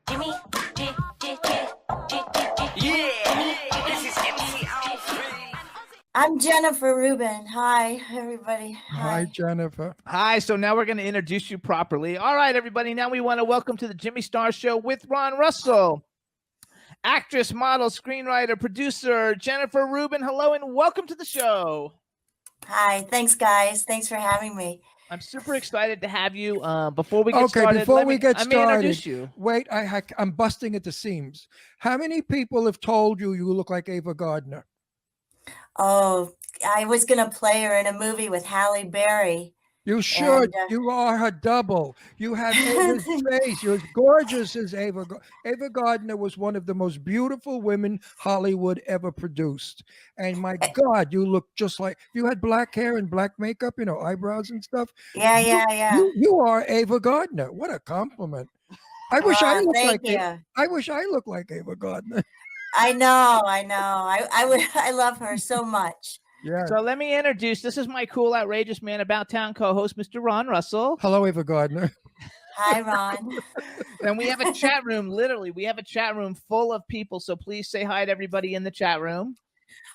Jimmy, this is MC Alfred. I'm Jennifer Rubin. Hi, everybody. Hi, Jennifer. Hi. So now we're going to introduce you properly. All right, everybody. Now we want to welcome to the Jimmy Star Show with Ron Russell, actress, model, screenwriter, producer, Jennifer Rubin. Hello and welcome to the show. Hi. Thanks, guys. Thanks for having me. I'm super excited to have you. Before we get started, let me introduce you. Wait, I'm busting at the seams. How many people have told you look like Ava Gardner? Oh, I was going to play her in a movie with Halle Berry. You should. You are her double. You have Ava's face. You're as gorgeous as Ava. Ava Gardner was one of the most beautiful women Hollywood ever produced. And my God, you look just like, you had black hair and black makeup, eyebrows and stuff. Yeah. You are Ava Gardner. What a compliment. I wish I looked like you. I wish I looked like Ava Gardner. I know. I love her so much. Yeah. So let me introduce, this is my cool, outrageous man about town co-host, Mr. Ron Russell. Hello, Ava Gardner. Hi, Ron. And we have a chat room, literally, we have a chat room full of people. So please say hi to everybody in the chat room.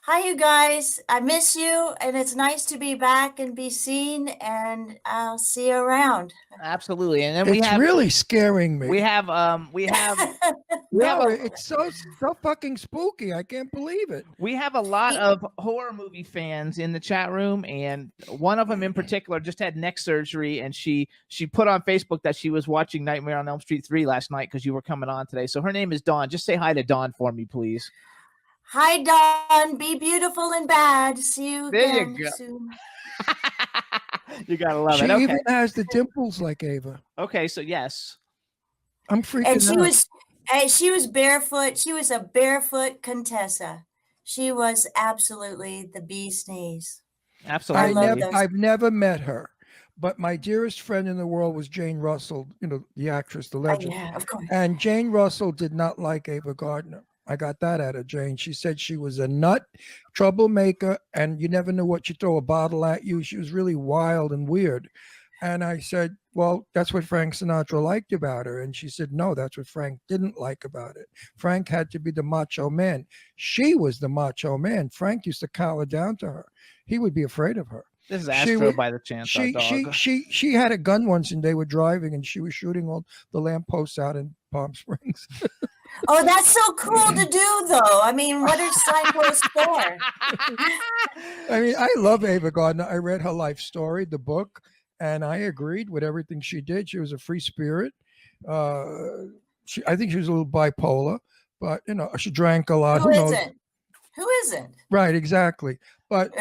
Hi, you guys. I miss you, and it's nice to be back and be seen, and I'll see you around. Absolutely. And then it's really scaring me. It's so fucking spooky. I can't believe it. We have a lot of horror movie fans in the chat room, and one of them in particular just had neck surgery, and she put on Facebook that she was watching Nightmare on Elm Street 3 last night because you were coming on today. So her name is Dawn. Just say hi to Dawn for me, please. Hi, Dawn. Be beautiful and bad. See you again soon. You gotta love it. Okay. She even has the dimples like Ava. Okay, so yes, I'm freaking out. She was barefoot. She was a barefoot Contessa. She was absolutely the bee's knees. Absolutely. I've never met her, but my dearest friend in the world was Jane Russell. The actress, the legend. Yeah, of course. And Jane Russell did not like Ava Gardner. I got that out of Jane. She said she was a nut, troublemaker, and you never knew what she'd throw a bottle at you. She was really wild and weird. And I said, well, that's what Frank Sinatra liked about her. And she said, no, that's what Frank didn't like about it. Frank had to be the macho man. She was the macho man. Frank used to cower down to her. He would be afraid of her. This is Astro by the chance. She had a gun once and they were driving and she was shooting all the lampposts out in Palm Springs. Oh, that's so cool to do, though. I mean, what are signposts for? I mean, I love Ava Gardner. I read her life story, the book, and I agreed with everything she did. She was a free spirit. I think she was a little bipolar, but she drank a lot. Who isn't? Who isn't? Right, exactly. But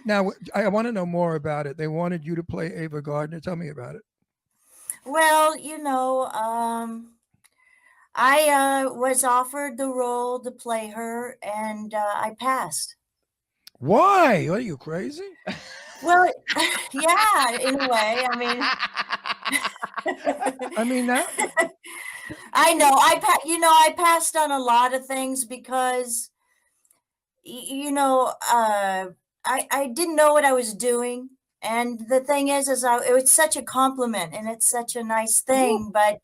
now I want to know more about it. They wanted you to play Ava Gardner. Tell me about it. Well, I was offered the role to play her, and I passed. Why? Are you crazy? Well, yeah, in a way. I mean that. I know. I passed on a lot of things because, I didn't know what I was doing, and the thing is it was such a compliment, and it's such a nice thing, but.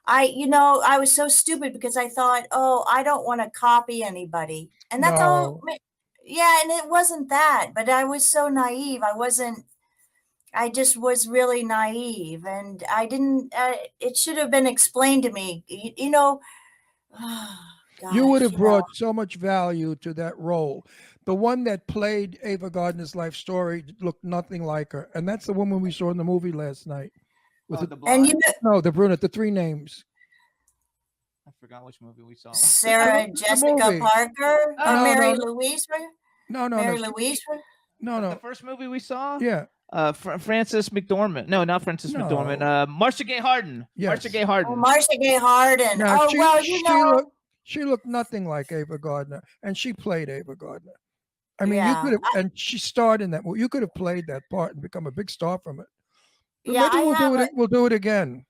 I was so stupid because I thought, I don't want to copy anybody. And that's all. Yeah. And it wasn't that, but I was so naive. I just was really naive, and I didn't, it should have been explained to me, gosh, you would have brought so much value to that role. The one that played Ava Gardner's life story looked nothing like her. And that's the woman we saw in the movie last night. The brunette, the three names. I forgot which movie we saw. Sarah Jessica Parker or Mary Louise? No. Mary Louise? No. The first movie we saw? Yeah. Frances McDormand. No, not Frances McDormand. Marcia Gay Harden. Yes. Marcia Gay Harden. Oh, Marcia Gay Harden. Now, she looked nothing like Ava Gardner, and she played Ava Gardner. I mean, you could have, and she starred in that movie. You could have played that part and become a big star from it. Yeah, we'll do it again.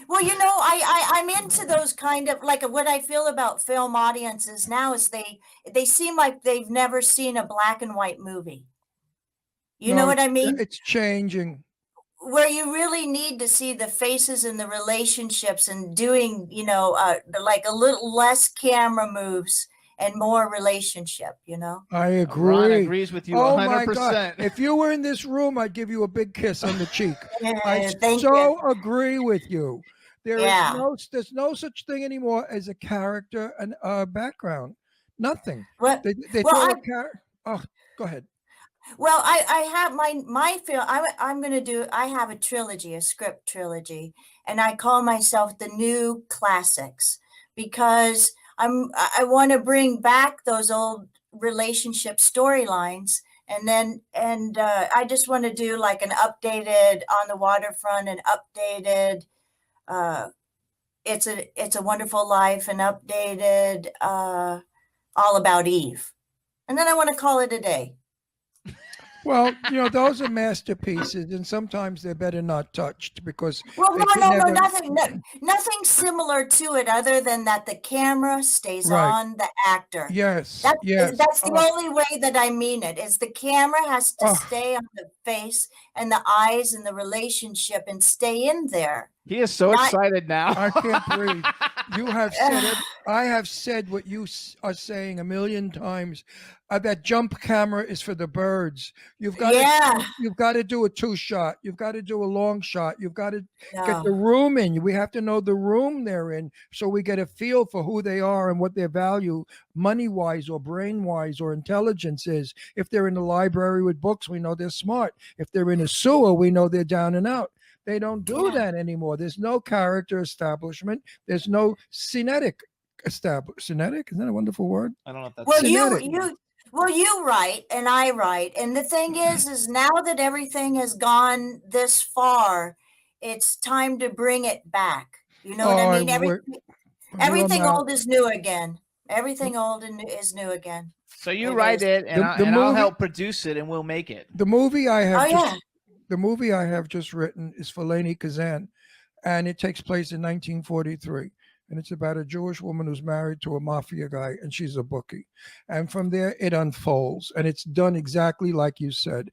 Well, I'm into those kind of, like, what I feel about film audiences now is they seem like they've never seen a black and white movie. You know what I mean? It's changing. where you really need to see the faces and the relationships and doing, like a little less camera moves and more relationship, I Ron agree. agrees with you Oh my God. 100%. If you were in this room, I'd give you a big kiss on the cheek. I Thank so you. agree with you. Yeah. There's no such thing anymore as a character and a background. Nothing. Well, They well, throw I a character. Oh, go ahead. Well, I have my film. I'm gonna do. I have a trilogy, a script trilogy, and I call myself the New Classics because I want to bring back those old relationship storylines, and I just want to do like an updated On the Waterfront, an updated. Uh, it's a Wonderful Life, an updated All About Eve, and then I want to call it a day. Well, those are masterpieces, and sometimes they're better not touched because Well, they no, can no, no, never. nothing, nothing similar to it other than that the camera stays Right. on the actor. Yes. That's Yes. that's the only way that I mean it, is the camera has to Oh, stay on the face and the eyes and the relationship and stay in there. He is so Not excited now. I can't breathe. You have said I have said what you are saying a million times. That jump camera is for the birds. Yeah, You've got to do a 2-shot. You've got to do a long shot. You've got to get the no. room in. We have to know the room they're in so we get a feel for who they are and what their value, money wise or brain wise or intelligence is. If they're in the library with books, we know they're smart. If they're in a sewer, we know they're down and out. They don't do Yeah. that anymore. There's no character establishment. There's no Cinetic. Cinetic? Isn't that a wonderful word? I don't know if that's Well, Cinetic. you write and I write, and the thing is now that everything has gone this far, it's time to bring it back. You know what I Oh, mean? from your Everything mouth. old is new again. Everything old and new is new again. So you It write is. it, and, The I'll movie- help produce it, and we'll make it. The movie I have Oh just yeah. the movie I have just written is for Leni Kazan, and it takes place in 1943. And it's about a Jewish woman who's married to a mafia guy, and she's a bookie. And from there, it unfolds, and it's done exactly like you said.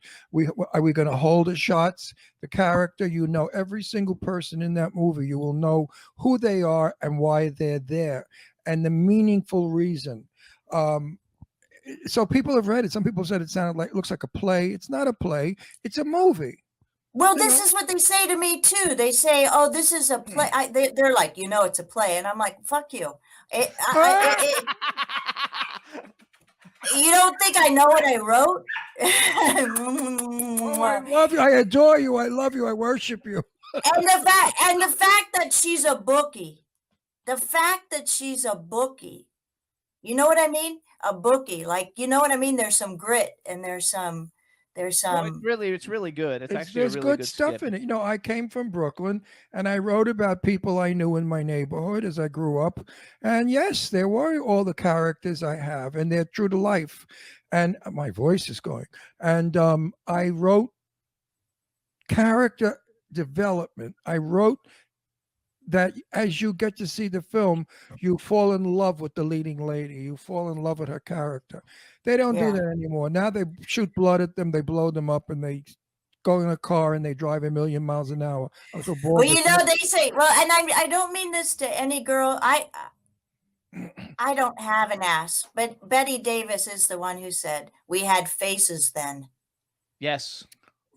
Are we going to hold the shots? The character, every single person in that movie. You will know who they are and why they're there, and the meaningful reason. So people have read it. Some people said it looks like a play. It's not a play. It's a movie. Well, You this know? is what they say to me too. They say, "Oh, this is a play." They're like, it's a play, and I'm like, "Fuck you." You don't think I know what I wrote? Oh, I love you. I adore you. I love you. I worship you. And the fact that she's a bookie, you know what I mean? A bookie, like, you know what I mean? There's some grit and there's some Well, it's really good. It's actually a There's really good good stuff skit. in it. I came from Brooklyn and I wrote about people I knew in my neighborhood as I grew up. And yes, there were all the characters I have, and they're true to life. And my voice is going. And I wrote character development. I wrote that as you get to see the film, you fall in love with the leading lady. You fall in love with her character. They don't do Yeah. that anymore. Now they shoot blood at them, they blow them up, and they go in a car and they drive 1,000,000 miles an hour. I'm so bored. Well, they say, well, and I don't mean this to any girl. I don't have an ass, but Betty Davis is the one who said we had faces then. Yes.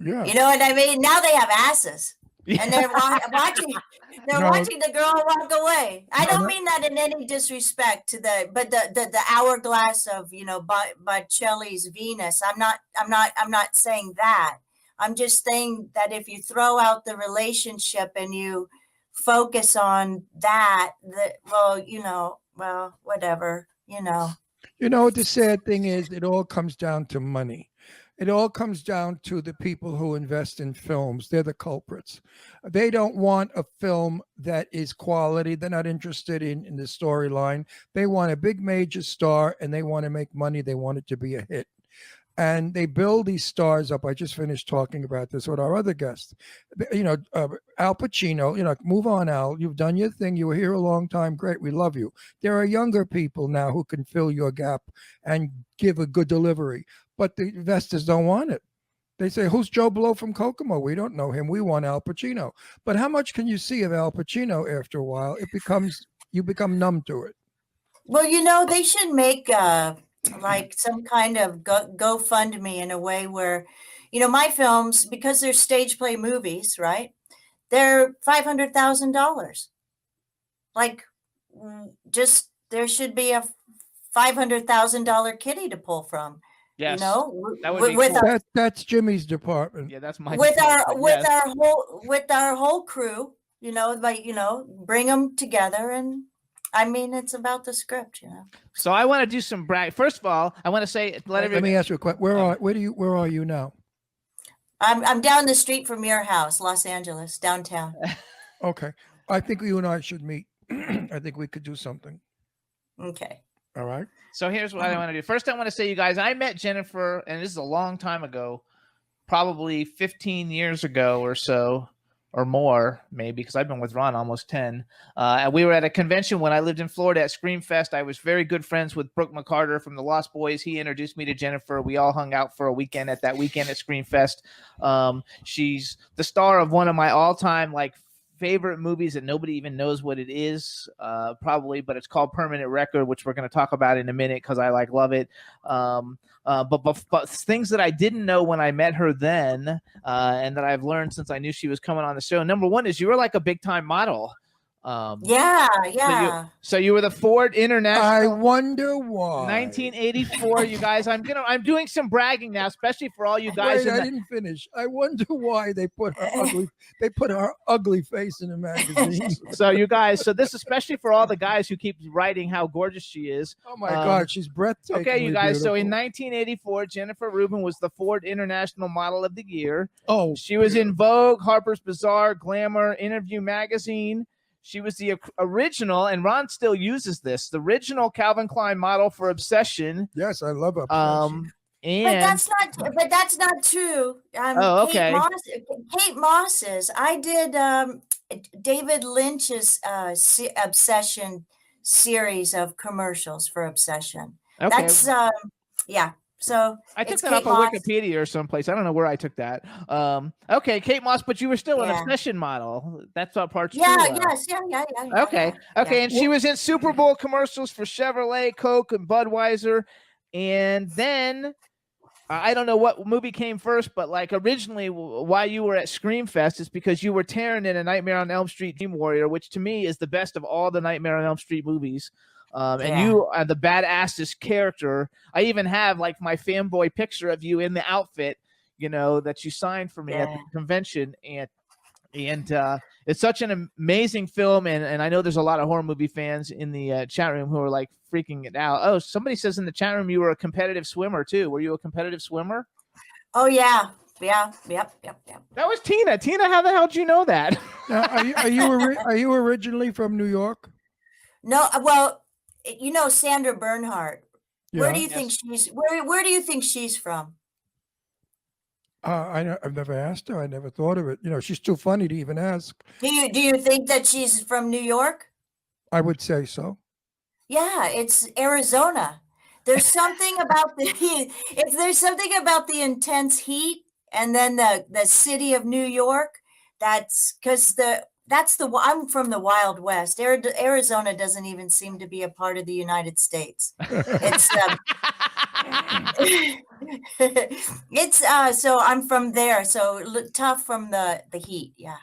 Yeah. You know what I mean? Now they have asses, and they're watching. They're No. watching the girl walk away. I No, don't no. mean that in any disrespect to the hourglass of Botticelli's Venus. I'm not saying that. I'm just saying that if you throw out the relationship and you focus on that, whatever. You know what the sad thing is? It all comes down to money. It all comes down to the people who invest in films. They're the culprits. They don't want a film that is quality. They're not interested in the storyline. They want a big major star and they want to make money. They want it to be a hit. And they build these stars up. I just finished talking about this with our other guest. Al Pacino, move on, Al. You've done your thing. You were here a long time. Great. We love you. There are younger people now who can fill your gap and give a good delivery, but the investors don't want it. They say, who's Joe Blow from Kokomo? We don't know him. We want Al Pacino. But how much can you see of Al Pacino after a while? You become numb to it. Well, they should make like some kind of GoFundMe in a way where, my films, because they're stage play movies, right? They're $500,000. Like, just there should be a $500,000 kitty to pull from. Yes, that would be with cool. That's Jimmy's department. Yeah, that's my with department, with our whole crew, bring them together, and I mean, it's about the script, So I want to do some brag. First of all, I want to say, Let me ask you a question. Where are you now? I'm down the street from your house, Los Angeles, downtown. Okay. I think you and I should meet. I think we could do something. Okay. All right. So here's what I want to do. First, I want to say, you guys, I met Jennifer, and this is a long time ago, probably 15 years ago or so, or more, maybe, because I've been with Ron almost 10. And we were at a convention when I lived in Florida at Screamfest. I was very good friends with Brooke McCarter from the Lost Boys. He introduced me to Jennifer. We all hung out for a weekend at Screamfest. She's the star of one of my all-time, favorite movies that nobody even knows what it is, probably, but it's called Permanent Record, which we're going to talk about in a minute because I love it. But things that I didn't know when I met her then, and that I've learned since I knew she was coming on the show. Number one is you were like a big time model. Yeah. So you were the Ford International. I wonder why. 1984. You guys, I'm doing some bragging now, especially for all you guys. Wait, I didn't finish. I wonder why they put her ugly face in a magazine. So you guys, this especially for all the guys who keep writing how gorgeous she is. Oh my God, she's breathtaking. Okay, you guys. Beautiful. So in 1984, Jennifer Rubin was the Ford International Model of the Year. Oh, she was in Vogue, Harper's Bazaar, Glamour, Interview magazine. She was the original, and Ron still uses this, the original Calvin Klein model for Obsession. Yes, I love Obsession. But that's not true. Okay. Kate Moss's. I did David Lynch's Obsession series of commercials for Obsession. Okay. That's yeah. So I took that off of Wikipedia or someplace. I don't know where I took that. Okay, Kate Moss, but you were still an Obsession model. That's what part's true. Yes, yeah. Okay, and she was in Super Bowl commercials for Chevrolet, Coke, and Budweiser. And then I don't know what movie came first, but originally why you were at Screamfest is because you were Taryn in A Nightmare on Elm Street Dream Warrior, which to me is the best of all the Nightmare on Elm Street movies. And you are the badassest character. I even have my fanboy picture of you in the outfit, that you signed for me at the convention. And it's such an amazing film. And I know there's a lot of horror movie fans in the chat room who are freaking it out. Oh, somebody says in the chat room you were a competitive swimmer too. Were you a competitive swimmer? Oh yeah. Yep. That was Tina. Tina, how the hell did you know that? Now, are you originally from New York? No, well, Sandra Bernhardt. Yeah. Where do you think she's? Where do you think she's from? I've never asked her. I never thought of it. She's too funny to even ask. Do you think that she's from New York? I would say so. Yeah, it's Arizona. There's something about there's something about the intense heat, and then the city of New York. That's because I'm from the Wild West. Arizona doesn't even seem to be a part of the United States. It's so I'm from there. So tough from the heat. Yeah.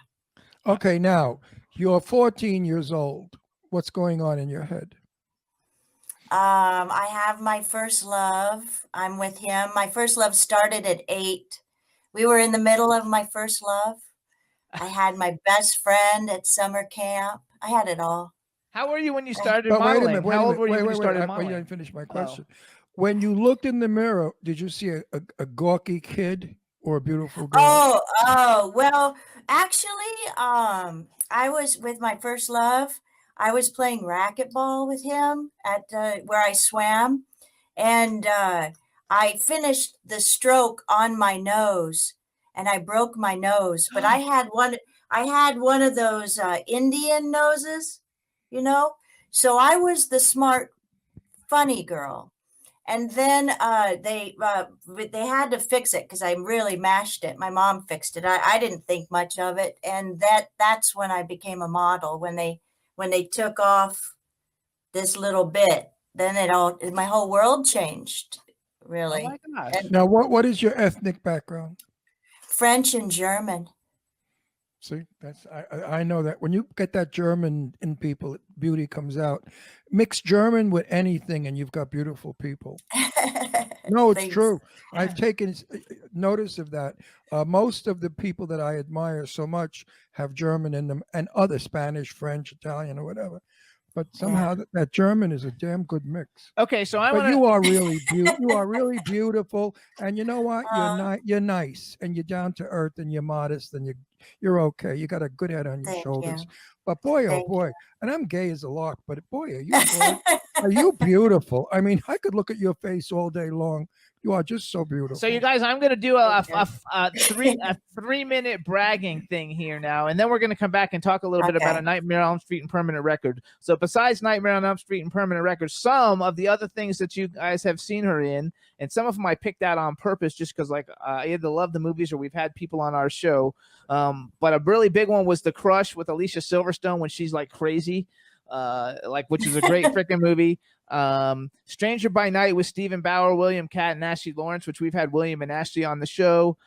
Okay, now you're 14 years old. What's going on in your head? I have my first love. I'm with him. My first love started at 8. We were in the middle of my first love. I had my best friend at summer camp. I had it all. How were you when you started modeling? How old were you when you started modeling? I didn't finish my question. When you looked in the mirror, did you see a gawky kid or a beautiful girl? Oh, well, actually, I was with my first love. I was playing racquetball with him at where I swam, and I finished the stroke on my nose, and I broke my nose. But I had one of those Indian noses, So I was the smart, funny girl. And then they had to fix it because I really mashed it. My mom fixed it. I didn't think much of it, and that's when I became a model. When they took off this little bit, then my whole world changed. Really, Oh my gosh. and Now, what is your ethnic background? French and German. See, that's I know that when you get that German in people, beauty comes out. Mix German with anything, and you've got beautiful people. No, it's Thanks. true. I've taken notice of that. Most of the people that I admire so much have German in them, and other Spanish, French, Italian, or whatever. But Yeah. somehow that German is a damn good mix. Okay, so I But want you to. are really you are really beautiful, and you know what? Uh, You're nice, and you're down to earth, and you're modest, and you're okay. You got a good head on your Thank shoulders. you. But boy, oh Thank boy, and I'm gay as a lark, but boy, are you. you beautiful? I mean, I could look at your face all day long. You are just so beautiful. So you guys, I'm going to do Okay. a 3-minute bragging thing here now, and then we're going to come back and talk a little bit about Okay. a Nightmare on Elm Street and Permanent Record. So besides Nightmare on Elm Street and Permanent Record, some of the other things that you guys have seen her in, and some of them I picked out on purpose just because like I either love the movies or we've had people on our show. But a really big one was The Crush with Alicia Silverstone when she's like crazy. Which is a great freaking movie. Stranger by Night with Stephen Bauer, William Catt, and Ashley Lawrence, which we've had William and Ashley on the show.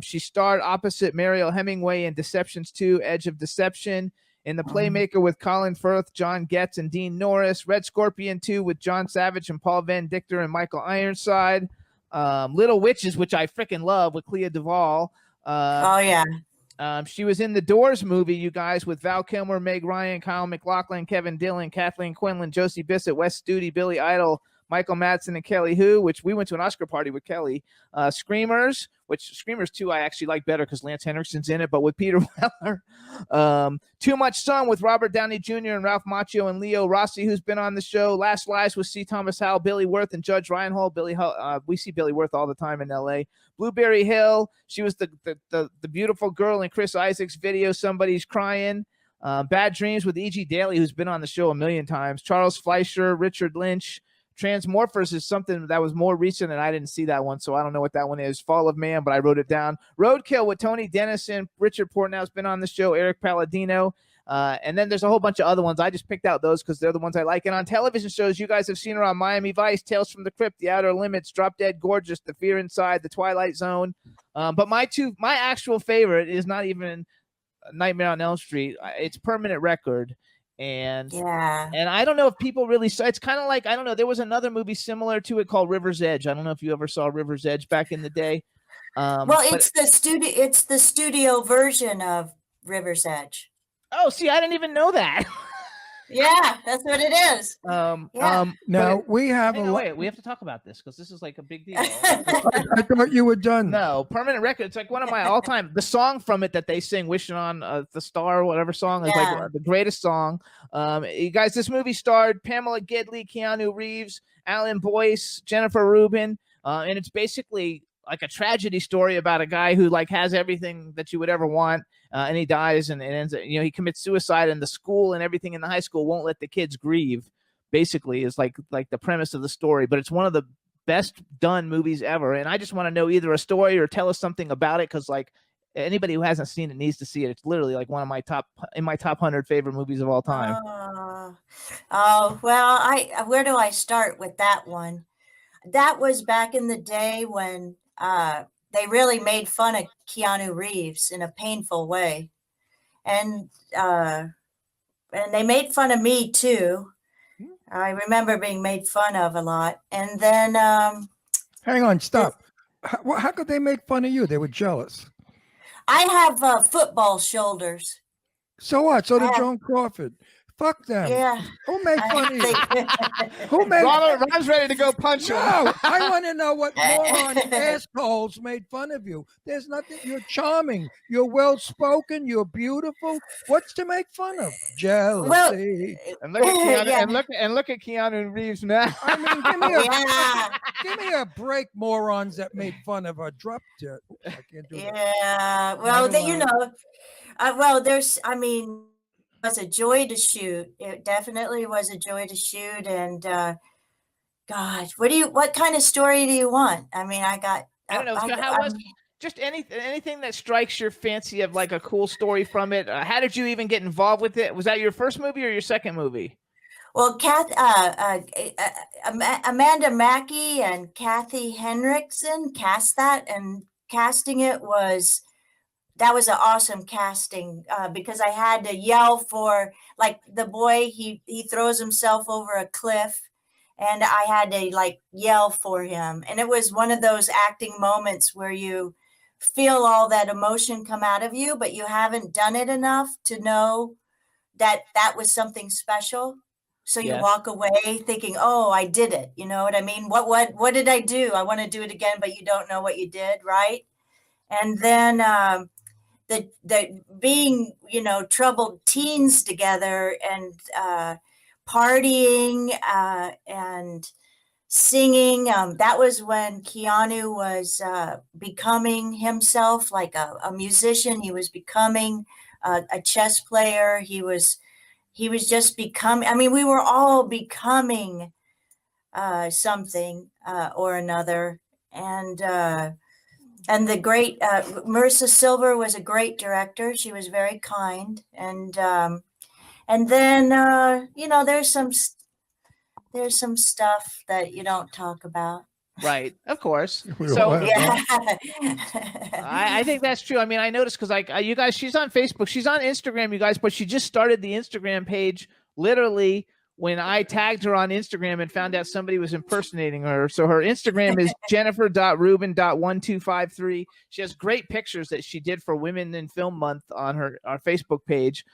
She starred opposite Mariel Hemingway in Deceptions 2, Edge of Deception, in The Playmaker with Colin Firth, John Getz, and Dean Norris, Red Scorpion 2 with John Savage and Paul Van Dichter and Michael Ironside, Little Witches, which I freaking love, with Clea Duvall. Oh yeah. She was in the Doors movie, you guys, with Val Kilmer, Meg Ryan, Kyle MacLachlan, Kevin Dillon, Kathleen Quinlan, Josie Bissett, Wes Studi, Billy Idol, Michael Madsen, and Kelly Hu, which we went to an Oscar party with Kelly. Screamers, which Screamers 2 I actually like better because Lance Henriksen's in it, but with Peter Weller. Too Much Sun with Robert Downey Jr. and Ralph Macchio and Leo Rossi, who's been on the show. Last Lives with C. Thomas Howell, Billy Wirth, and Judge Reinhold. We see Billy Wirth all the time in L.A. Blueberry Hill. She was the beautiful girl in Chris Isaac's video, Somebody's Crying. Bad Dreams with E.G. Daly, who's been on the show a million times. Charles Fleischer, Richard Lynch. Transmorphers is something that was more recent, and I didn't see that one, so I don't know what that one is. Fall of Man, but I wrote it down. Roadkill with Tony Dennison. Richard Portnow's been on the show. Eric Palladino. And then there's a whole bunch of other ones. I just picked out those because they're the ones I like. And on television shows, you guys have seen her on Miami Vice, Tales from the Crypt, The Outer Limits, Drop Dead Gorgeous, The Fear Inside, The Twilight Zone. But my actual favorite is not even Nightmare on Elm Street. It's Permanent Record. And Yeah. and I don't know if people really saw. It's kind of like, I don't know. There was another movie similar to it called River's Edge. I don't know if you ever saw River's Edge back in the day. Well, it's the studio version of River's Edge. Oh, see, I didn't even know that. Yeah, that's what it is. Yeah. Now we have wait, we have to talk about this because this is like a big deal. I thought you were done. No, Permanent Record. It's like one of my all-time. The song from it that they sing, "Wishing on the Star," whatever song, is like the greatest song. You guys, this movie starred Pamela Gedley, Keanu Reeves, Alan Boyce, Jennifer Rubin, and it's basically like a tragedy story about a guy who like has everything that you would ever want, and he dies and ends. He commits suicide, and the school and everything in the high school won't let the kids grieve. Basically, is like the premise of the story, but it's one of the best done movies ever. And I just want to know either a story or tell us something about it, because like anybody who hasn't seen it needs to see it. It's literally like one of my top 100 favorite movies of all time. Oh well, where do I start with that one? That was back in the day when they really made fun of Keanu Reeves in a painful way, and they made fun of me too. I remember being made fun of a lot, and then hang on, stop. How could they make fun of you? They were jealous. I have football shoulders. So what? So did Joan Crawford. Fuck them. Yeah. Who made fun of you? Who made? Rob's ready to go punch him. No, I want to know what moron assholes made fun of you. There's nothing. You're charming. You're well spoken. You're beautiful. What's to make fun of? Jealousy. Well, and look at Keanu, and look at Keanu Reeves now. I mean, give me a break, morons that made fun of her. Drop it. I can't do that. Yeah. Well, there's. I mean, it was a joy to shoot. It definitely was a joy to shoot, and God, what kind of story do you want? I mean, I got, I don't know. So how was just anything that strikes your fancy of like a cool story from it? How did you even get involved with it? Was that your first movie or your second movie? well, Amanda Mackey and Kathy Henriksen cast that, and casting it that was an awesome casting because I had to yell for, like, the boy, he throws himself over a cliff, and I had to like yell for him. And it was one of those acting moments where you feel all that emotion come out of you, but you haven't done it enough to know that that was something special. So you Yes. walk away thinking, "Oh, I did it." You know what I mean? What did I do? I want to do it again, but you don't know what you did, right? And then the being, troubled teens together, and partying and singing. That was when Keanu was becoming himself, like a musician. He was becoming a chess player. He was just becoming. I mean, we were all becoming something or another, and the great Marissa Silver was a great director. She was very kind, and then there's some stuff that you don't talk about. Right, of course. We So all have that. Yeah. I think that's true. I mean, I noticed because like you guys, she's on Facebook, she's on Instagram, you guys, but she just started the Instagram page literally when I tagged her on Instagram and found out somebody was impersonating her. So her Instagram is jennifer.rubin.1253. She has great pictures that she did for Women in Film Month on our Facebook page,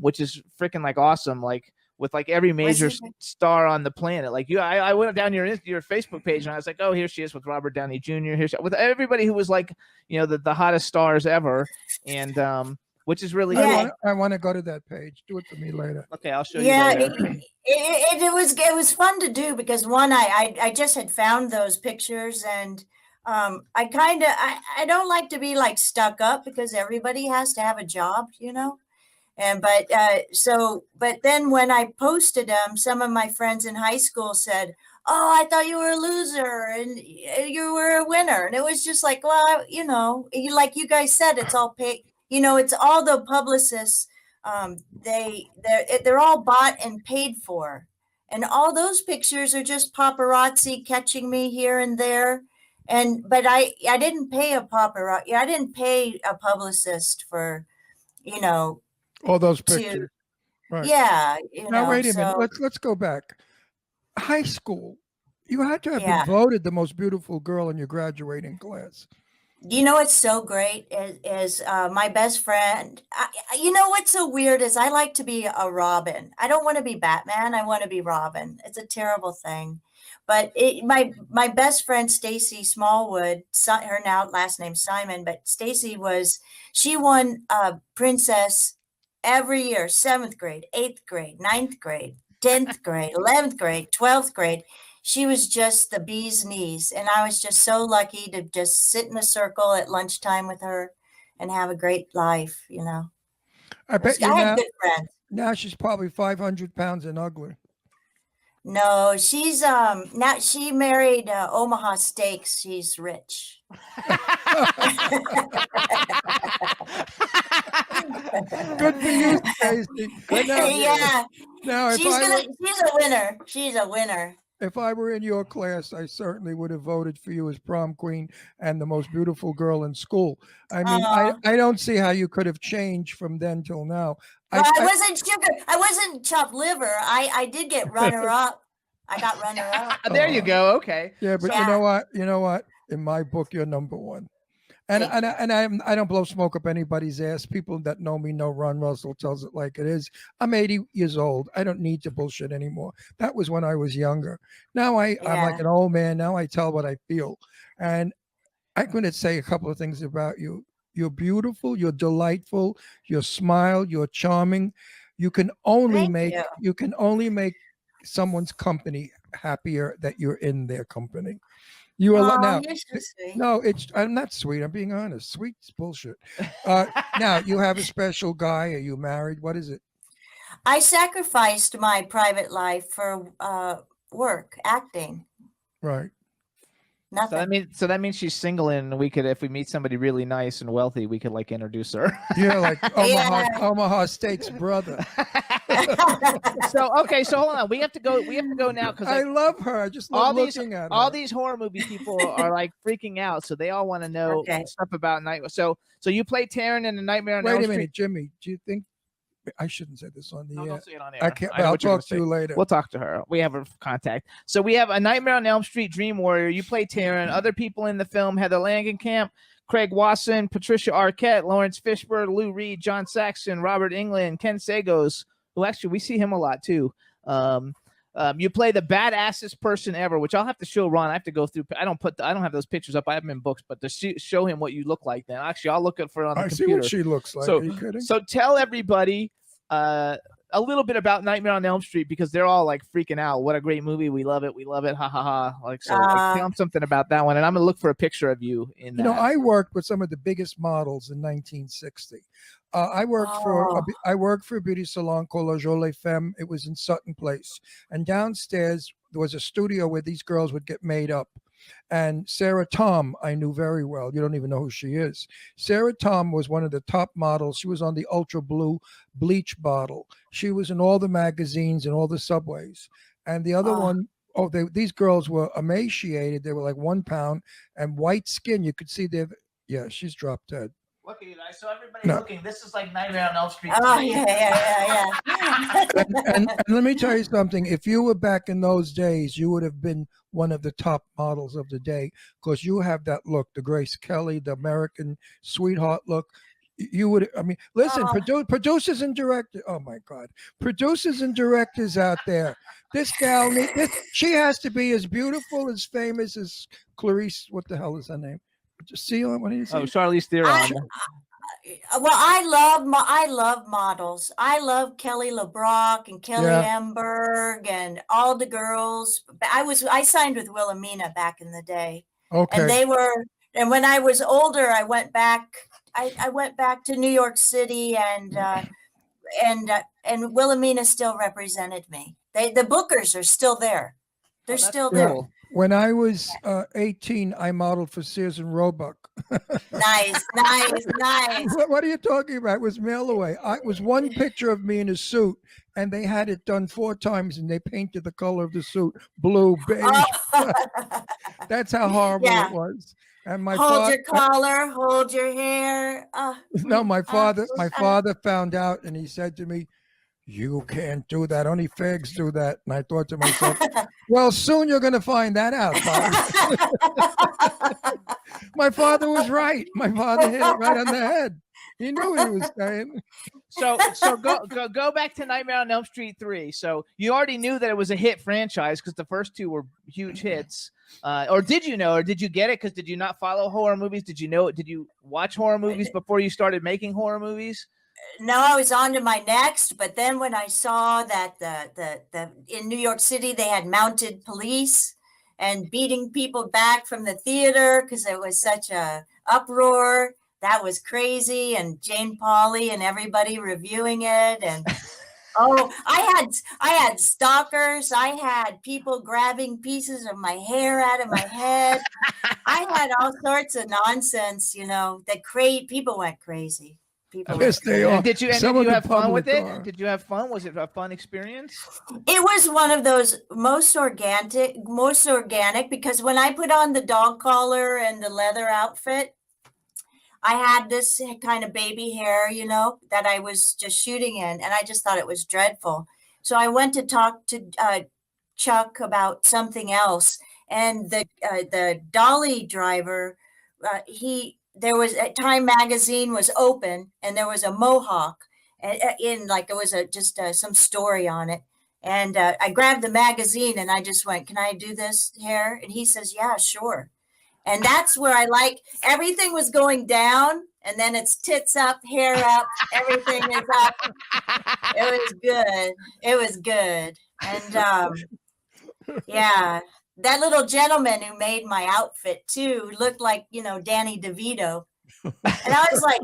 which is freaking like awesome. Like with like every major star on the planet. Like I went down your Facebook page and I was like, oh, here she is with Robert Downey Jr. With everybody who was like, the hottest stars ever, and which is really cool. I want to go to that page. Do it for me later. Okay, I'll show you later. It was fun to do because one, I just had found those pictures, and I don't like to be like stuck up because everybody has to have a job, but then when I posted them, some of my friends in high school said, "Oh, I thought you were a loser and you were a winner." And it was just like, well, like you guys said, it's all paid. It's all the publicists. They're all bought and paid for, and all those pictures are just paparazzi catching me here and there. But I didn't pay a paparazzi. I didn't pay a publicist for, all those pictures. Right. Yeah. Now wait a minute. Let's go back. High school. You had to have been voted the most beautiful girl in your graduating class. What's so great is my best friend. What's so weird is I like to be a Robin. I don't want to be Batman. I want to be Robin. It's a terrible thing. But my best friend, Stacy Smallwood, her now last name Simon, but Stacy she won Princess every year, 7th grade, 8th grade, 9th grade, 10th grade, 11th grade, 12th grade. She was just the bee's knees. And I was just so lucky to just sit in a circle at lunchtime with her and have a great life, I bet I had good friends. Now she's probably 500 pounds and ugly. No, she's now she married Omaha Steaks. She's rich. Good for you, Stacy. Yeah. Now, she's a winner. She's a winner. If I were in your class, I certainly would have voted for you as prom queen and the most beautiful girl in school. I mean, I don't see how you could have changed from then till now. Well, I wasn't sugar. I wasn't chopped liver. I did get runner up. I got runner up. There you go. Okay. Yeah, but you know what? You know what? In my book, you're number one. And I don't blow smoke up anybody's ass. People that know me know Ron Russell tells it like it is. I'm 80 years old. I don't need to bullshit anymore. That was when I was younger. Now I'm like an old man. Now I tell what I feel. And I'm going to say a couple of things about you. You're beautiful. You're delightful. Your smile. You're charming. You can only make someone's company happier that you're in their company. You are now. You're so sweet. No, I'm not sweet. I'm being honest. Sweet's bullshit. Now you have a special guy. Are you married? What is it? I sacrificed my private life for work, acting. Right. Nothing. So that means she's single, and we could, if we meet somebody really nice and wealthy, we could like introduce her. Yeah, like Yeah. Omaha State's brother. So hold on. We have to go now because I love her. I just love looking at her. All these horror movie people are like freaking out, so they all want to know stuff about Night. So you play Taryn in the Nightmare on Elm Street. Wait a minute, Jimmy. Do you think I shouldn't say this on the air? Don't say it on air. I can't. I'll talk to you later. We'll talk to her. We have her contact. So we have a Nightmare on Elm Street Dream Warrior. You play Taryn. Other people in the film: Heather Langenkamp, Craig Wasson, Patricia Arquette, Lawrence Fishburne, Lou Reed, John Saxon, Robert Englund, Ken Sagos, who actually we see him a lot too. You play the badassest person ever, which I'll have to show Ron. I have to go through. I don't have those pictures up. I have them in books, but to show him what you look like, then actually I'll look for it on the computer. I see what she looks like. Are you kidding? So tell everybody a little bit about Nightmare on Elm Street, because they're all like freaking out. What a great movie. We love it. Ha ha ha. Like, so like, tell them something about that one. And I'm going to look for a picture of you in that. You know, I worked with some of the biggest models in 1960. I worked for a beauty salon called La Jolie Femme. It was in Sutton Place. And downstairs, there was a studio where these girls would get made up. And Sarah Tom, I knew very well. You don't even know who she is. Sarah Tom was one of the top models. She was on the Ultra Blue bleach bottle. She was in all the magazines and all the subways. And the other one, these girls were emaciated. They were like 1 pound and white skin. You could see she's dropped dead. Look at you guys. So everybody's looking. This is like Nightmare on Elm Street. Oh, yeah. and let me tell you something. If you were back in those days, you would have been one of the top models of the day, because you have that look, the Grace Kelly, the American sweetheart look. You would, I mean, listen, producers and directors. Oh my God, producers and directors out there. This gal, she has to be as beautiful, as famous as Clarice. What the hell is her name? See what you say? Oh, Charlize Theron. Well, I love models. I love Kelly LeBrock and Kelly Emberg and all the girls. I signed with Wilhelmina back in the day. Okay. And when I was older, I went back. I went back to New York City, and Wilhelmina still represented me. The bookers are still there. They're still there. When I was 18, I modeled for Sears and Roebuck. Nice. What are you talking about? It was mail away. It was one picture of me in a suit, and they had it done 4 times, and they painted the color of the suit blue, beige. That's how horrible it was. And hold your collar, hold your hair. No, my father found out, and he said to me, "You can't do that. Only fags do that." And I thought to myself, well, soon you're going to find that out, Father. My father was right. My father hit it right on the head. He knew what he was saying. So go back to Nightmare on Elm Street 3. So you already knew that it was a hit franchise because the first 2 were huge hits. Or did you know, or did you get it? Because did you not follow horror movies? Did you know it? Did you watch horror movies before you started making horror movies? No, I was on to my next, but then when I saw that the in New York City they had mounted police and beating people back from the theater because it was such a uproar, that was crazy. And Jane Pauley and everybody reviewing it, and I had stalkers. I had people grabbing pieces of my hair out of my head. I had all sorts of nonsense, people went crazy. Yes, they are. Did you have fun with it? Did you have fun? Was it a fun experience? It was one of those most organic, because when I put on the dog collar and the leather outfit, I had this kind of baby hair, that I was just shooting in, and I just thought it was dreadful. So I went to talk to Chuck about something else, and the dolly driver, Time magazine was open, and there was a mohawk in, like, it was just some story on it. And I grabbed the magazine and I just went, "Can I do this hair?" And he says, "Yeah, sure." And that's where everything was going down, and then it's tits up, hair up, everything is up. It was good. And yeah. That little gentleman who made my outfit too looked like, Danny DeVito. And I was like,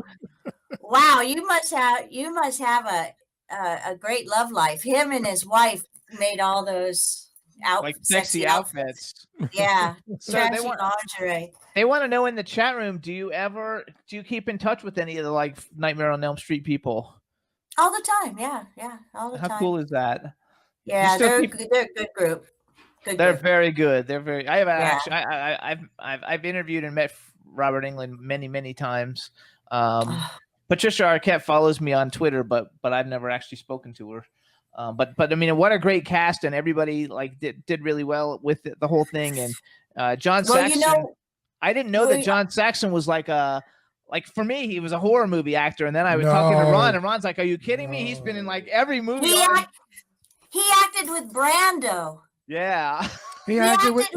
wow, you must have a great love life. Him and his wife made all those like sexy outfits. Yeah, So trashy lingerie. they want to know in the chat room, do you keep in touch with any of the like Nightmare on Elm Street people? All the time, yeah, all the How time. cool is that? Yeah, they're a good group. They're very good. They're very. I have actually. Yeah. I've interviewed and met Robert Englund many times. Patricia Arquette follows me on Twitter, but I've never actually spoken to her. But I mean, what a great cast, and everybody like did really well with the whole thing. And John Saxon, I didn't know that John Saxon was like for me, he was a horror movie actor. And then I was talking to Ron, and Ron's like, "Are you kidding me? He's been in like every movie." He acted with Brando. Yeah. He acted with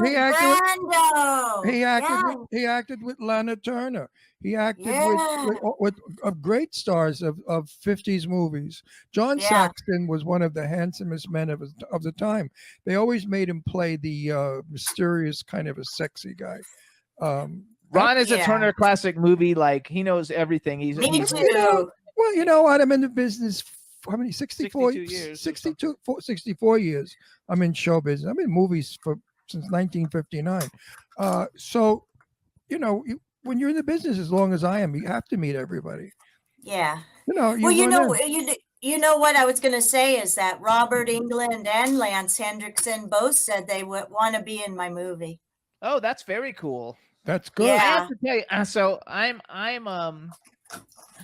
Lana Turner. He acted with great stars of 50s movies. John Saxon was one of the handsomest men of the time. They always made him play the mysterious kind of a sexy guy. Ron is a Turner Classic movie. Like, he knows everything. He's too. Well, you know what? I'm in the business. How many? 64 years. 64 years. I'm in show business. I'm in movies since 1959. So, you know, when you're in the business as long as I am, you have to meet everybody. Yeah. You know. You know what I was going to say is that Robert Englund and Lance Hendrickson both said they would want to be in my movie. Oh, that's very cool. That's good. Yeah. I have to tell you, so I'm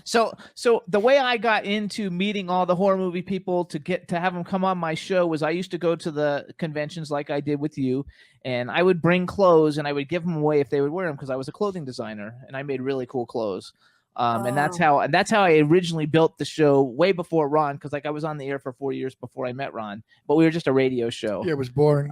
So the way I got into meeting all the horror movie people to have them come on my show was I used to go to the conventions like I did with you, and I would bring clothes and I would give them away if they would wear them, because I was a clothing designer and I made really cool clothes. And that's how I originally built the show way before Ron, because like I was on the air for 4 years before I met Ron, but we were just a radio show. Yeah, it was boring.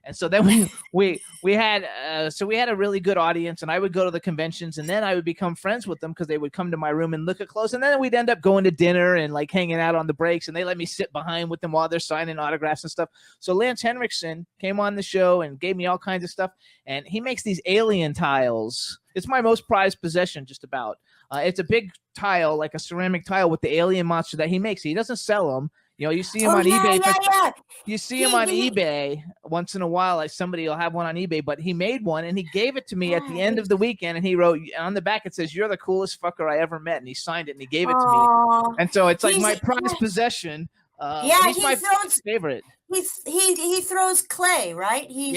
And so then we had a really good audience, and I would go to the conventions, and then I would become friends with them because they would come to my room and look at clothes, and then we'd end up going to dinner and like hanging out on the breaks, and they let me sit behind with them while they're signing autographs and stuff. So Lance Henriksen came on the show and gave me all kinds of stuff, and he makes these alien tiles. It's my most prized possession, just about. It's a big tile, like a ceramic tile with the alien monster that he makes. He doesn't sell them. You know, you see him on eBay. You see him on eBay once in a while. Like somebody will have one on eBay, but he made one and he gave it to me at the end of the weekend. And he wrote on the back, it says, "You're the coolest fucker I ever met." And he signed it and he gave it to me. And so it's like my prized possession. He's my favorite. He throws clay, right? He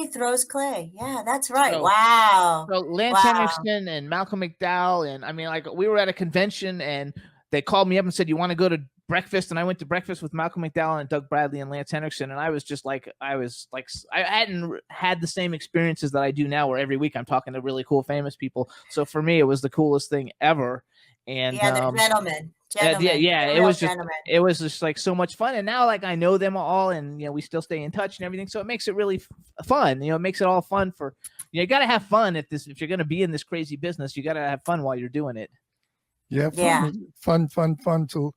throws clay. Yeah, that's right. So, wow. So Lance Henriksen and Malcolm McDowell, and I mean, like, we were at a convention and they called me up and said, "You want to go to breakfast?" And I went to breakfast with Malcolm McDowell and Doug Bradley and Lance Henriksen, and I hadn't had the same experiences that I do now, where every week I'm talking to really cool famous people. So for me, it was the coolest thing ever. And the gentlemen. It was just like so much fun. And now, like, I know them all, and you know, we still stay in touch and everything. So it makes it really fun. You know, it makes it all fun for you got to have fun if you're going to be in this crazy business. You got to have fun while you're doing it. Yeah, fun till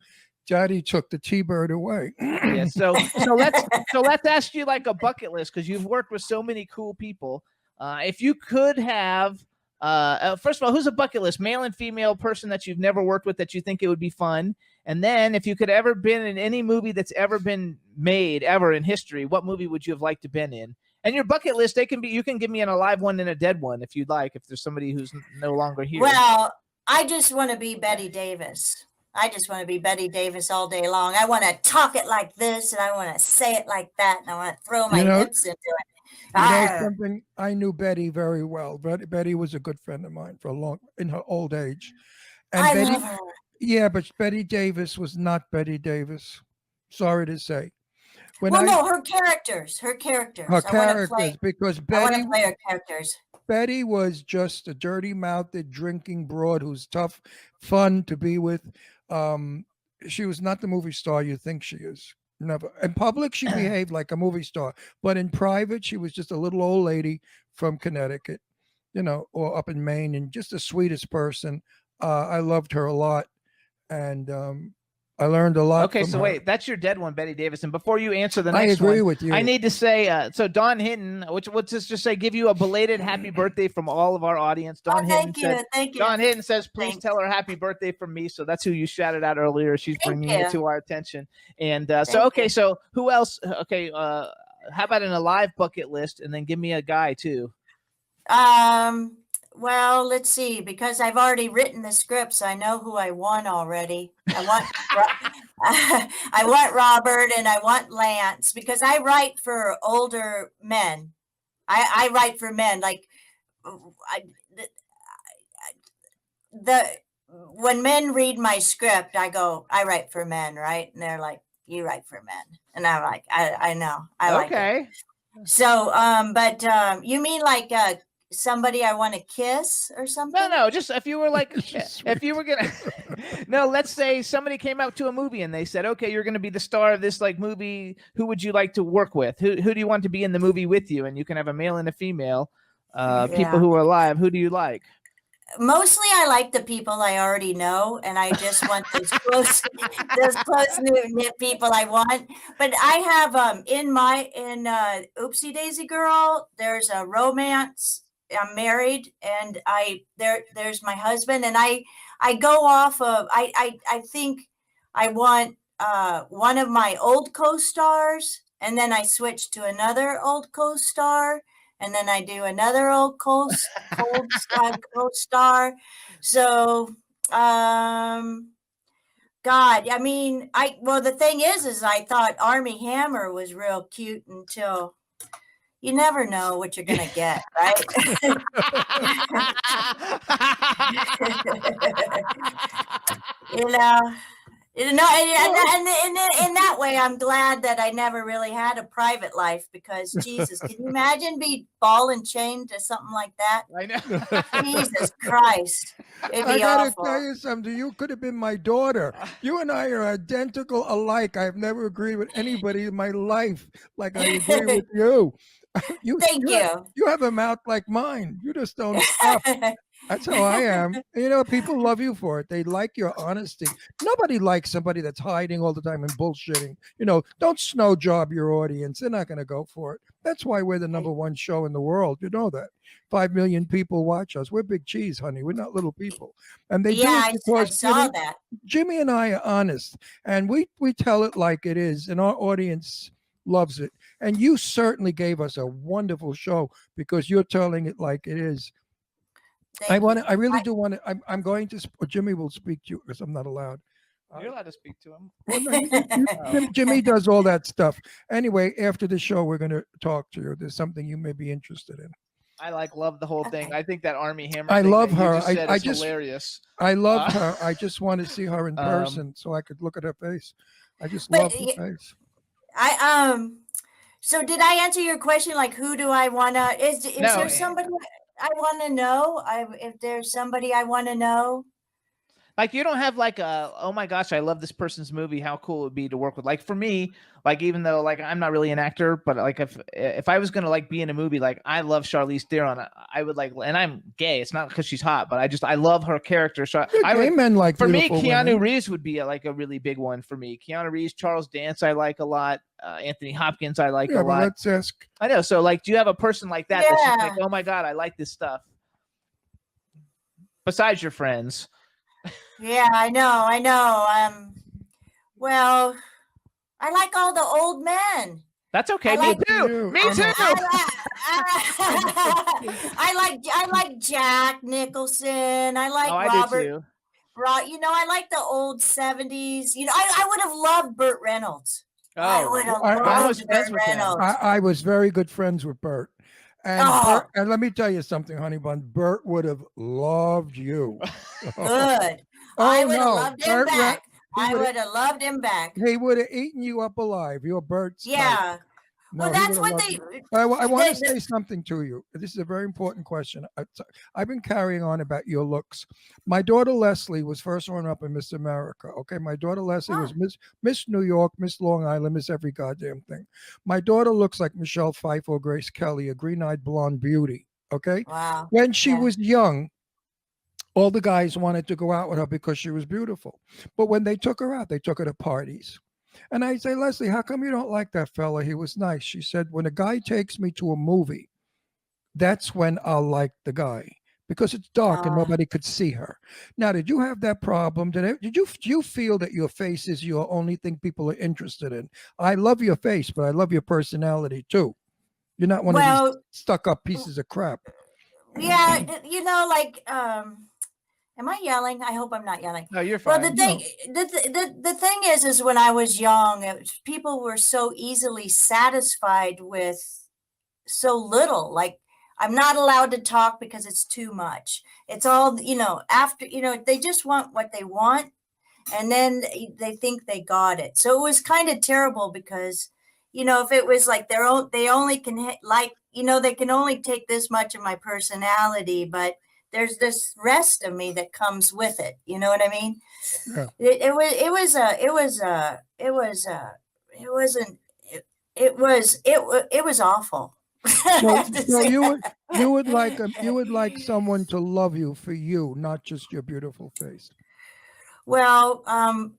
Daddy took the T-bird away. Yeah, so let's ask you like a bucket list, because you've worked with so many cool people. If you could have, first of all, who's a bucket list, male and female person that you've never worked with that you think it would be fun? And then if you could ever been in any movie that's ever been made ever in history, what movie would you have liked to been in? And your bucket list, you can give me an alive one and a dead one if you'd like, if there's somebody who's no longer here. Well, I just want to be Betty Davis. I just want to be Betty Davis all day long. I want to talk it like this, and I want to say it like that, and I want to throw my hips into it. You know something? I knew Betty very well. Betty was a good friend of mine in her old age. And I love her. Yeah, but Betty Davis was not Betty Davis. Sorry to say. Her characters. Her characters, because Betty. I want to play her characters. Betty was just a dirty-mouthed, drinking broad who's tough, fun to be with. She was not the movie star you think she is. Never. In public, she behaved like a movie star, but in private, she was just a little old lady from Connecticut, you know, or up in Maine, and just the sweetest person. I loved her a lot, and I learned a lot. Okay, from so her. wait, that's your dead one, Betty Davis. And before you answer the I next agree one, with you. I need to say, so Don Hinton, which let's just say, give you a belated happy birthday from all of our audience. Oh, thank you. Thank you. Don Hinton says, please Thanks. tell her happy birthday from me. So that's who you shouted out earlier. She's Thank bringing it you. to our attention. And Thank okay, you. so who else? Okay, how about an alive bucket list, and then give me a guy too. Well, let's see, because I've already written the scripts. I know who I want already. I want I want Robert and I want Lance, because I write for older men. I write for men. Like I, the when men read my script, I go, I write for men, right? And they're like, you write for men. And I'm like, I know. I like it. Okay. So, but you mean like somebody I want to kiss or something? No, just if you were like, She's if you were gonna, no, let's say somebody came out to a movie and they said, okay, you're gonna be the star of this like movie. Who would you like to work with? Who do you want to be in the movie with you? And you can have a male and a female. People Yeah. who are alive. Who do you like? Mostly I like the people I already know, and I just want those close knit people I want. But I have in Oopsie Daisy Girl, there's a romance. I'm married, and there's my husband, and I go off of I think I want one of my old co-stars, and then I switch to another old co-star, and then I do another old co-star. So, God, I mean, well, the thing is I thought Army Hammer was real cute until you never know what you're gonna get, right? you know. In that way, I'm glad that I never really had a private life, because Jesus, can you imagine be ball and chained to something like that? I know. Jesus Christ, it'd I be gotta awful. tell you something. You could have been my daughter. You and I are identical alike. I've never agreed with anybody in my life like I agree with you. Thank you. You have a mouth like mine. You just don't stop. That's how I am. You know, people love you for it. They like your honesty. Nobody likes somebody that's hiding all the time and bullshitting. You know, don't snow job your audience. They're not going to go for it. That's why we're the number one show in the world. You know that. 5 million people watch us. We're big cheese, honey. We're not little people. And they do Yeah, it I because saw that. Jimmy and I are honest. And we tell it like it is. And our audience loves it. And you certainly gave us a wonderful show because you're telling it like it is. I really do want to. I'm going to. Jimmy will speak to you because I'm not allowed. You're allowed to speak to him. Well, no, Jimmy does all that stuff. Anyway, after the show, we're going to talk to you. There's something you may be interested in. I love the whole thing. I think that Army Hammer. I thing love that you her. just said I is just hilarious. I love her. I just want to see her in person so I could look at her face. I just love her face. So did I answer your question? Like, who do I want to? Is No, there somebody I want to know? If there's somebody I want to know. Like, you don't have like a, oh my gosh, I love this person's movie. How cool it would be to work with. Like for me, like even though like I'm not really an actor, but like if I was gonna like be in a movie, like I love Charlize Theron. I would like, and I'm gay. It's not because she's hot, but I love her character. So men like for me, beautiful Keanu women. Reeves would be like a really big one for me. Keanu Reeves, Charles Dance, I like a lot. Anthony Hopkins, I like a lot. Let's ask. I know. So like, do you have a person like that that's just like, oh my God, I like this stuff? Besides your friends. Yeah, I know. Well, I like all the old men. That's okay. Me too. Me too. I like Jack Nicholson. I like Robert. Do too. You know, I like the old 70s. You know, I would have loved Burt Reynolds. I would have loved Burt Reynolds. I was very good friends with Burt. And, and let me tell you something, honey bun. Burt would have loved you. Good. I would have loved him back. I would have loved him back. He would have eaten you up alive. You're Burt's. Yeah. No, well, that's what they. I want to say something to you. This is a very important question. I've been carrying on about your looks. My daughter Leslie was first runner up in Miss America. Okay, my daughter Leslie was Miss New York, Miss Long Island, Miss every goddamn thing. My daughter looks like Michelle Pfeiffer or Grace Kelly, a green-eyed blonde beauty. Okay. Wow. When she was young, All the guys wanted to go out with her because she was beautiful. But when they took her out, they took her to parties. And I say, Leslie, how come you don't like that fella? He was nice. She said, when a guy takes me to a movie, that's when I'll like the guy because it's dark and Uh, nobody could see her. Now, did you have that problem? Do you feel that your face is your only thing people are interested in? I love your face, but I love your personality too. You're not one of these well, stuck up pieces of crap. yeah, like, am I yelling? I hope I'm not yelling. No, you're Well, fine. No, the thing is when I was young, people were so easily satisfied with so little. Like, I'm not allowed to talk because it's too much. It's all, after, they just want what they want, and then they think they got it. So it was kind of terrible because, if it was like they only can they can only take this much of my personality, but there's this rest of me that comes with it. You know what I mean? yeah. It wasn't, it was awful. I So, have to so say that. you would like someone to love you for you, not just your beautiful face. Well,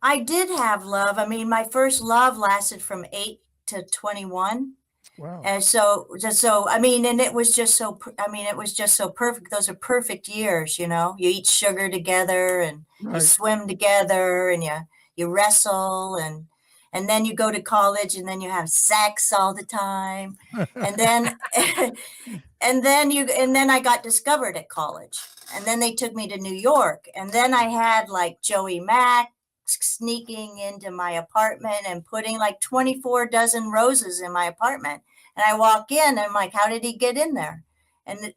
I did have love. I mean, my first love lasted from 8 to 21. Wow. And so, I mean, and it was just it was just so perfect. Those are perfect years, You eat sugar together and you Right. swim together and you wrestle, and then you go to college and then you have sex all the time. And then and then I got discovered at college. And then they took me to New York. And then I had like Joey Mack sneaking into my apartment and putting like 24 dozen roses in my apartment. And I walk in and I'm like, how did he get in there? And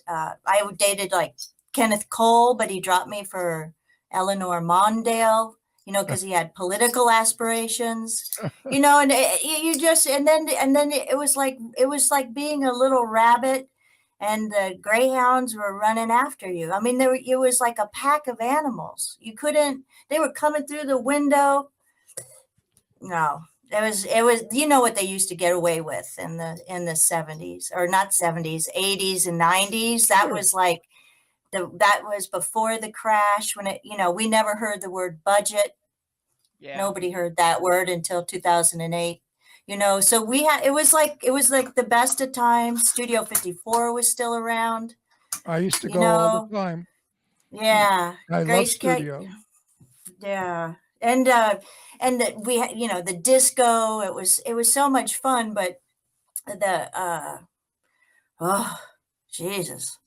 I dated like Kenneth Cole, but he dropped me for Eleanor Mondale, because he had political aspirations, and you just, and then it was like being a little rabbit, and the greyhounds were running after you. I mean, it was like a pack of animals. You couldn't, they were coming through the window. No, it was, what they used to get away with in the 70s, or not 70s, 80s and 90s. That Sure. was like, that was before the crash, when we never heard the word budget. Yeah. Nobody heard that word until 2008. So it was like the best of times. Studio 54 was still around, I used to you go all the know. time. Yeah. I love Grace Kelly. studio. Yeah. The disco, it was so much fun, but the oh, Jesus.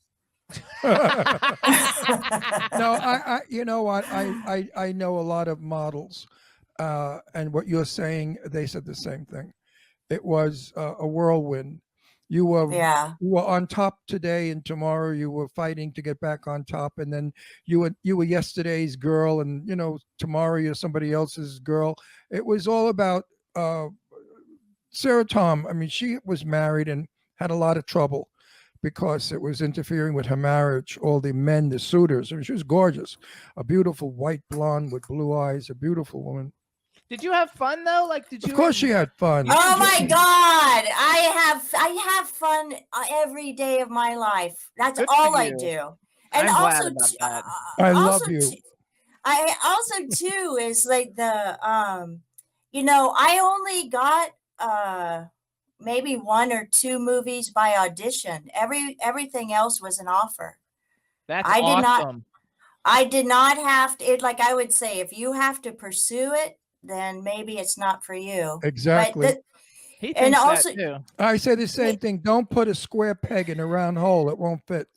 No, you know what? I know a lot of models, and what you're saying, they said the same thing. It was a whirlwind. You were Yeah. you were on top today, and tomorrow you were fighting to get back on top, and then you were yesterday's girl, and tomorrow you're somebody else's girl. It was all about Sarah Tom. I mean, she was married and had a lot of trouble because it was interfering with her marriage. All the men, the suitors. I mean, she was gorgeous, a beautiful white blonde with blue eyes, a beautiful woman. Did you have fun though? Like, did Of you? course, she had fun. Oh my God. I have fun every day of my life. That's Good for all I you. do. And I'm glad also, about that. I also, love you. I also too is like I only got maybe one or two movies by audition. Everything else was an offer. That's I did not awesome. I did not have to, like I would say, if you have to pursue it, then maybe it's not for you. But Exactly. He and thinks that also, too. I say the same thing. Don't put a square peg in a round hole. It won't fit.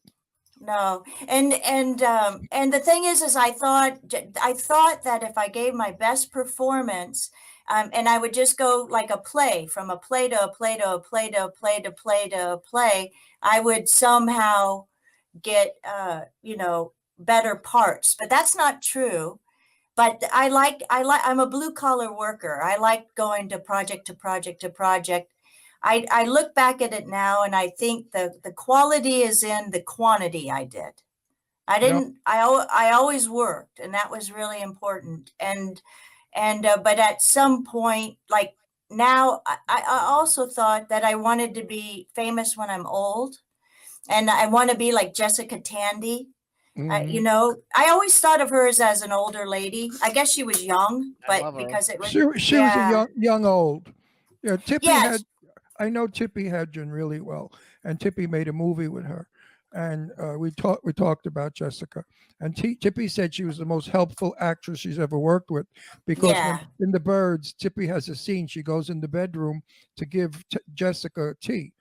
no, and the thing is I thought that if I gave my best performance, and I would just go like a play, from a play to a play to a play to a play to play to a play, I would somehow get better parts. But that's not true. But I'm a blue collar worker. I like going to project to project to project. I look back at it now and I think the quality is in the quantity I did. I Yep. didn't, I always worked, and that was really important. But at some point, like now, I also thought that I wanted to be famous when I'm old, and I want to be like Jessica Tandy. You Mhm. know, I always thought of her as an older lady. I guess she was young, I love but her. because it was, She was a yeah, young old. Yeah, Tippy yeah, had. I know Tippy Hedren really well, and Tippy made a movie with her, and we talked about Jessica, and Tippy said she was the most helpful actress she's ever worked with, because when yeah, in The Birds, Tippy has a scene. She goes in the bedroom to give Jessica tea,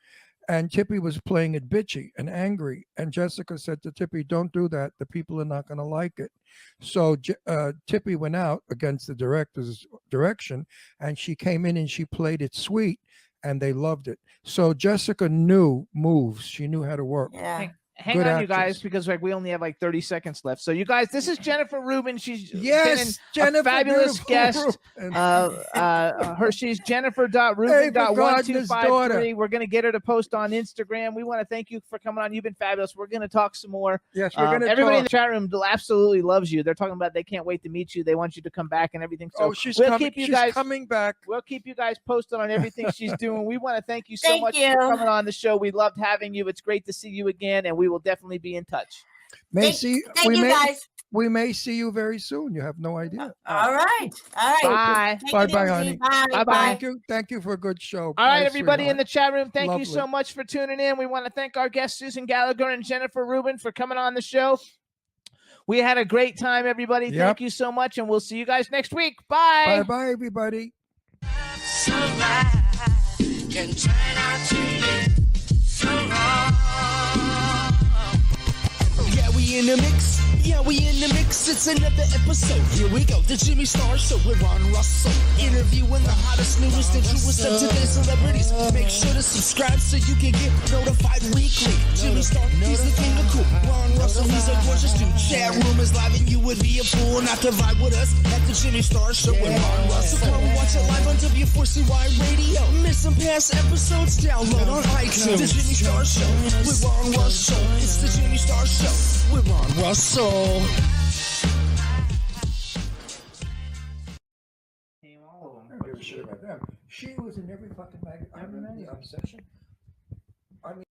and Tippy was playing it bitchy and angry. And Jessica said to Tippy, "Don't do that. The people are not going to like it." So Tippy went out against the director's direction, and she came in and she played it sweet, and they loved it. So Jessica knew moves. She knew how to work. yeah. Hang Good on, you guys, actress. because like we only have like 30 seconds left. So you guys, this is Jennifer Rubin. She's been Yes, a Jennifer, fabulous beautiful guest. Rubin. She's Ava Gardner's daughter. Jennifer.Rubin.1253. We're gonna get her to post on Instagram. We want to thank you for coming on. You've been fabulous. We're gonna talk some more. Yes, we're going to Everybody in talk. the chat room absolutely loves you. They're talking about they can't wait to meet you. They want you to come back and everything. So Oh, she's we'll coming. keep you She's guys. coming back. We'll keep you guys posted on everything she's doing. We want to thank you so Thank much you. for coming on the show. We loved having you. It's great to see you again, and we will definitely be in touch. Thank you guys. We may see you very soon. You have no idea. All right. Bye. Take Bye it bye, easy. honey. Bye. Bye-bye. Thank you for a good show. All right, Bye, everybody in sweetheart. the chat room, thank you so Lovely. much for tuning in. We want to thank our guests, Susan Gallagher and Jennifer Rubin, for coming on the show. We had a great time, everybody. Yep. Thank you so much, and we'll see you guys next week. Bye. Bye, everybody. Can turn out to be so wrong. Yeah, we in the mix. Yeah, we in the mix. It's another episode. Here we go. The Jimmy Star Show with Ron Russell. Interviewing the hottest, newest, and truest of today's celebrities. Make sure to subscribe so you can get notified weekly. Jimmy Star, he's the king of cool. Ron Russell, he's a gorgeous dude. Chat room is live and you would be a fool not to vibe with us at the Jimmy Star Show with Ron Russell. Come watch it live on W4CY Radio. Miss some past episodes, download on iTunes. The Jimmy Star Show with Ron Russell. It's the Jimmy Star Show with Ron Russell. I don't give a shit about them. She was in every fucking magazine. I'm in the Obsession. I mean.